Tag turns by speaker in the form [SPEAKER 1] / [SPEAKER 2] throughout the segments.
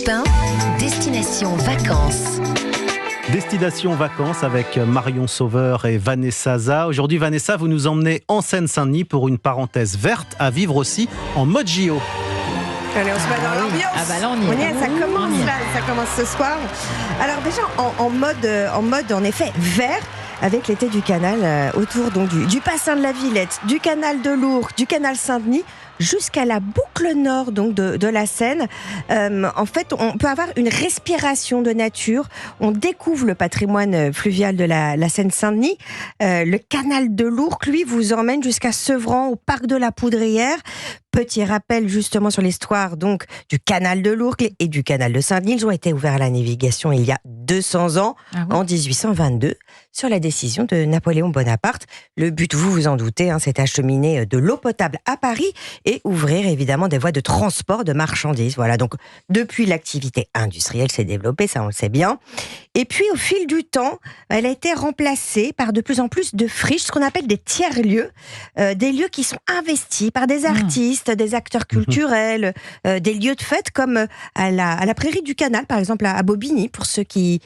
[SPEAKER 1] Europe 1, Destination Vacances.
[SPEAKER 2] Destination Vacances avec Marion Sauveur et Vanessa Za. Aujourd'hui, Vanessa, vous nous emmenez en Seine-Saint-Denis pour une parenthèse verte à vivre aussi en mode JO.
[SPEAKER 3] Allez, on se met dans l'ambiance.
[SPEAKER 4] Ah bah là, on y est.
[SPEAKER 3] Ça commence ce soir. Alors déjà, en mode en effet vert, avec l'été du canal, autour donc du bassin de la Villette, du canal de l'Ourcq, du canal Saint-Denis, jusqu'à la boucle nord donc de la Seine. En fait, on peut avoir une respiration de nature. On découvre le patrimoine fluvial de la Seine-Saint-Denis. Le canal de l'Ourcq, lui, vous emmène jusqu'à Sevran, au parc de la Poudrière. Petit rappel justement sur l'histoire donc du canal de l'Ourcq et du canal de Saint-Denis. Ils ont été ouverts à la navigation il y a 200 ans, en 1822, sur la décision de Napoléon Bonaparte. Le but, vous vous en doutez, c'est acheminer de l'eau potable à Paris et ouvrir évidemment des voies de transport de marchandises. Voilà, donc depuis l'activité industrielle s'est développée, ça on le sait bien. Et puis au fil du temps, elle a été remplacée par de plus en plus de friches, ce qu'on appelle des tiers-lieux, des lieux qui sont investis par des artistes, des acteurs culturels, des lieux de fête comme à la Prairie du Canal, par exemple à Bobigny, pour ceux qui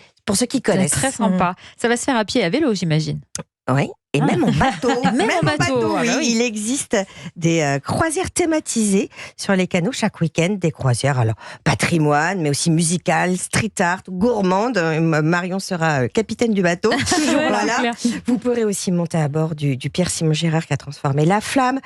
[SPEAKER 3] connaissent.
[SPEAKER 4] C'est très sympa. Ça va se faire à pied et à vélo, j'imagine.
[SPEAKER 3] Oui. Et même en bateau.
[SPEAKER 4] Même en bateau,
[SPEAKER 3] oui.
[SPEAKER 4] Ah bah oui.
[SPEAKER 3] Il existe des croisières thématisées sur les canaux chaque week-end. Des croisières, alors patrimoine, mais aussi musicales, street art, gourmande. Marion sera capitaine du bateau. Voilà. Vous pourrez aussi monter à bord du Pierre-Simon Girard qui a transformé la Flamme.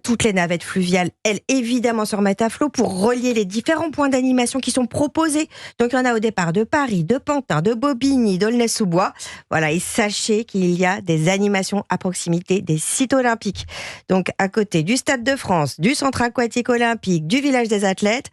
[SPEAKER 3] Toutes les navettes fluviales, elles, évidemment, se remettent à flot pour relier les différents points d'animation qui sont proposés. Donc, il y en a au départ de Paris, de Pantin, de Bobigny, d'Aulnay-sous-Bois. Voilà. Et sachez qu'il y a des animations à proximité des sites olympiques. Donc, à côté du Stade de France, du Centre aquatique olympique, du Village des athlètes,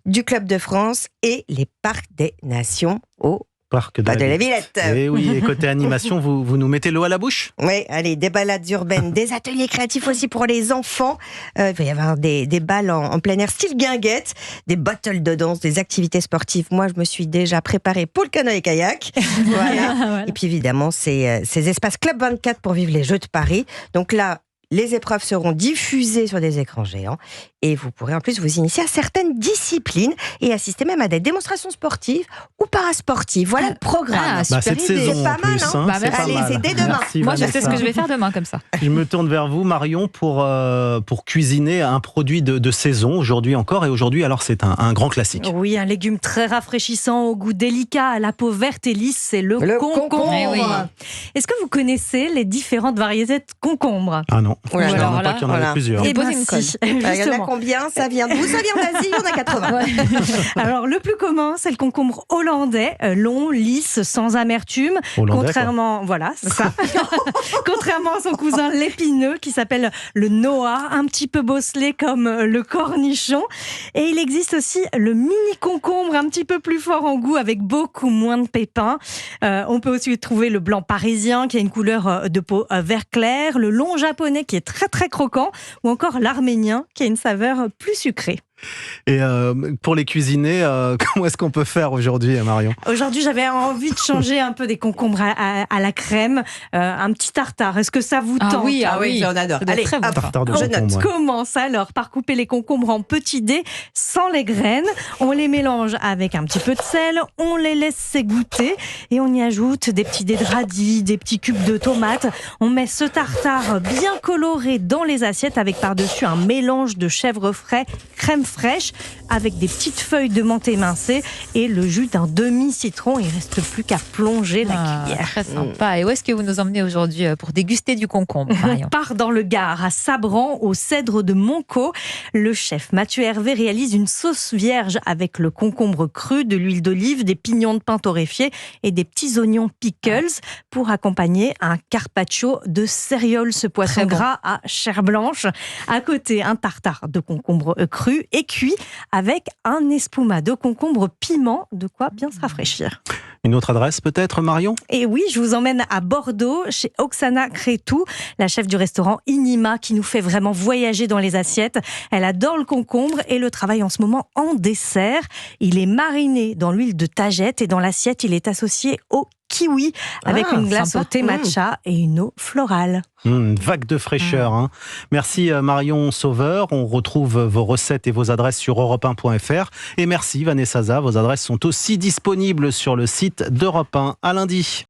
[SPEAKER 3] du Club de France et les parcs des nations au
[SPEAKER 2] Parc de
[SPEAKER 3] la Villette.
[SPEAKER 2] Et oui, et côté animation, vous nous mettez l'eau à la bouche ?
[SPEAKER 3] Oui, allez, des balades urbaines, des ateliers créatifs aussi pour les enfants. Il va y avoir des balles en plein air, style guinguette, des battles de danse, des activités sportives. Moi, je me suis déjà préparée pour le canoë-kayak. Voilà. Et puis évidemment, ces espaces Club 24 pour vivre les Jeux de Paris. Donc là, les épreuves seront diffusées sur des écrans géants et vous pourrez en plus vous initier à certaines disciplines et assister même à des démonstrations sportives ou parasportives. Voilà le programme.
[SPEAKER 2] Cette saison
[SPEAKER 3] c'est pas
[SPEAKER 2] en plus,
[SPEAKER 3] mal,
[SPEAKER 2] c'est pas
[SPEAKER 3] allez,
[SPEAKER 2] mal.
[SPEAKER 3] c'est dès demain.
[SPEAKER 2] Merci,
[SPEAKER 4] Moi, je
[SPEAKER 2] Vanessa.
[SPEAKER 4] sais ce que je vais faire demain, comme ça.
[SPEAKER 2] Je me tourne vers vous, Marion, pour cuisiner un produit de saison, aujourd'hui encore. Et aujourd'hui, alors, c'est un grand classique.
[SPEAKER 5] Oui, un légume très rafraîchissant, au goût délicat, à la peau verte et lisse, c'est le concombre.
[SPEAKER 4] Eh oui.
[SPEAKER 5] Est-ce que vous connaissez les différentes variétés de concombre?
[SPEAKER 2] Ah non,
[SPEAKER 3] Oula,
[SPEAKER 2] je ne
[SPEAKER 4] alors
[SPEAKER 2] savais pas
[SPEAKER 4] là,
[SPEAKER 2] qu'il y en avait plusieurs.
[SPEAKER 5] Eh ben,
[SPEAKER 4] Posez une colle.
[SPEAKER 5] si,
[SPEAKER 3] Il y en a
[SPEAKER 5] justement.
[SPEAKER 3] combien? Ça vient d'où? Ça vient d'Asie, on a 80.
[SPEAKER 5] Alors, le plus commun, c'est le concombre hollandais, long, lisse, sans amertume.
[SPEAKER 2] Hollandais,
[SPEAKER 5] Contrairement, voilà, c'est ça. Contrairement à son cousin l'épineux, qui s'appelle le Noah, un petit peu bosselé comme le cornichon. Et il existe aussi le mini concombre, un petit peu plus fort en goût, avec beaucoup moins de pépins. On peut aussi trouver le blanc parisien, qui a une couleur de peau vert clair, le long japonais, qui est très très croquant, ou encore l'arménien, qui a une saveur plus sucrée.
[SPEAKER 2] Et pour les cuisiner, comment est-ce qu'on peut faire aujourd'hui, Marion ?
[SPEAKER 5] Aujourd'hui, j'avais envie de changer un peu des concombres à la crème, un petit tartare. Est-ce que ça vous tente?
[SPEAKER 4] Oui,
[SPEAKER 3] on adore.
[SPEAKER 4] Ça doit être
[SPEAKER 3] Allez,
[SPEAKER 4] très bon.
[SPEAKER 3] hop,
[SPEAKER 2] Tartare de
[SPEAKER 3] je
[SPEAKER 2] concombre,
[SPEAKER 3] note.
[SPEAKER 2] ouais.
[SPEAKER 5] Commence alors par couper les concombres en petits dés sans les graines. On les mélange avec un petit peu de sel, on les laisse s'égoutter et on y ajoute des petits dés de radis, des petits cubes de tomates. On met ce tartare bien coloré dans les assiettes avec par-dessus un mélange de chèvre frais, crème fraîche, avec des petites feuilles de menthe émincées et le jus d'un demi-citron. Il ne reste plus qu'à plonger la cuillère.
[SPEAKER 4] Très sympa. Et où est-ce que vous nous emmenez aujourd'hui pour déguster du concombre, Marion?
[SPEAKER 5] On part dans le Gard, à Sabran, au cèdre de Monco. Le chef Mathieu Hervé réalise une sauce vierge avec le concombre cru, de l'huile d'olive, des pignons de pain torréfiés et des petits oignons pickles pour accompagner un carpaccio de céréoles, ce poisson
[SPEAKER 4] Très bon.
[SPEAKER 5] gras à chair blanche. À côté, un tartare de concombre cru et cuit avec un espuma de concombre piment, de quoi bien se rafraîchir.
[SPEAKER 2] Une autre adresse peut-être, Marion ?
[SPEAKER 5] Et oui, je vous emmène à Bordeaux, chez Oksana Crétou, la chef du restaurant Inima, qui nous fait vraiment voyager dans les assiettes. Elle adore le concombre et le travaille en ce moment en dessert. Il est mariné dans l'huile de tagette et dans l'assiette, il est associé au kiwi avec une glace
[SPEAKER 4] sympa.
[SPEAKER 5] au thé matcha et une eau florale.
[SPEAKER 2] Une vague de fraîcheur. Hein. Merci Marion Sauveur. On retrouve vos recettes et vos adresses sur europe1.fr. Et merci Vanessa Zaza. Vos adresses sont aussi disponibles sur le site d'Europe 1. À lundi.